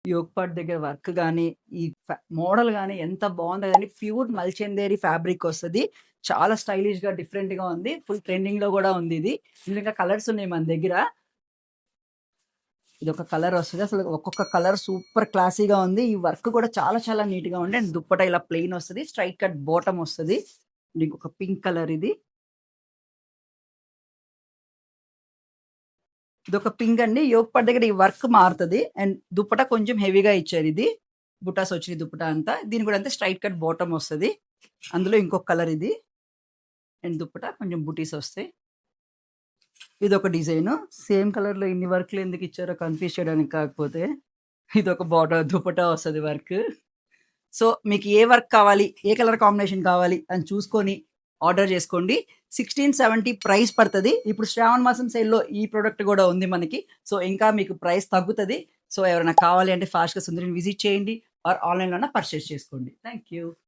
Yoke part దగ్గర work గాని, ఈ మోడల్ గాని ఎంత బావుందో గాని ప్యూర్ మల్చందేరి ఫ్యాబ్రిక్ వస్తది. చాలా స్టైలిష్‌గా డిఫరెంట్‌గా ఉంది. ఫుల్ ట్రెండింగ్‌లో గూడా ఉంది ఇది. ఇందులో ఇంకా కలర్స్ ఉన్నాయి మన దగ్గర. ఇదొక కలర్ వస్తది. అసలు ఒక్కొక్క కలర్ సూపర్ క్లాసీగా ఉంది. ఈ వర్క్ కూడా చాలా చాలా నీట్‌గా ఉంది. అండ్ దుప్పట ఇలా ప్లెయిన్ వస్తది. స్ట్రెయిట్ కట్ బాటమ్ వస్తది. ఇంకొక పింక్ కలర్ ఇది. ఇదొక పింక్ అండి. యోగ్ పార్ట్ దగ్గర ఈ వర్క్ మారుతది. అండ్ దుప్పట కొంచెం హెవీగా ఇచ్చారిది. బుటాస్ వచ్చినాయి దుప్పట అంతా. దీనికి కూడా అంతే స్ట్రెయిట్ కట్ బాటమ్ వస్తది. అందులో ఇంకొక కలర్ ఇది. అండ్ దుప్పట కొంచెం బుటీస్ వస్తాయి. ఇదొక డిజైను. సేమ్ కలర్‌లో ఇన్ని వర్క్‌లు ఎందుకు ఇచ్చారో కన్‌ఫ్యూజ్ చేయడానికి కాకపోతే, ఇదొక దుపట్టా వస్తది వర్క్. సో, మీకు ఏ వర్క్ కావాలి, ఏ కలర్ కాంబినేషన్ కావాలి అని చూసుకొని ఆర్డర్ చేసుకోండి. 1670 ప్రైస్ పడతది. ఇప్పుడు శ్రావణ మాసం సేల్‌లో ఈ ప్రొడక్ట్ గూడా ఉంది మనకి. సో, ఇంకా మీకు ప్రైస్ తగ్గుతది. సో, ఎవరైనా కావాలి అంటే ఫాస్ట్‌గా సుందరిని విజిట్ చేయండి ఆర్ ఆన్‌లైన్‌లోన పర్చేజ్ చేసుకోండి. Thank you.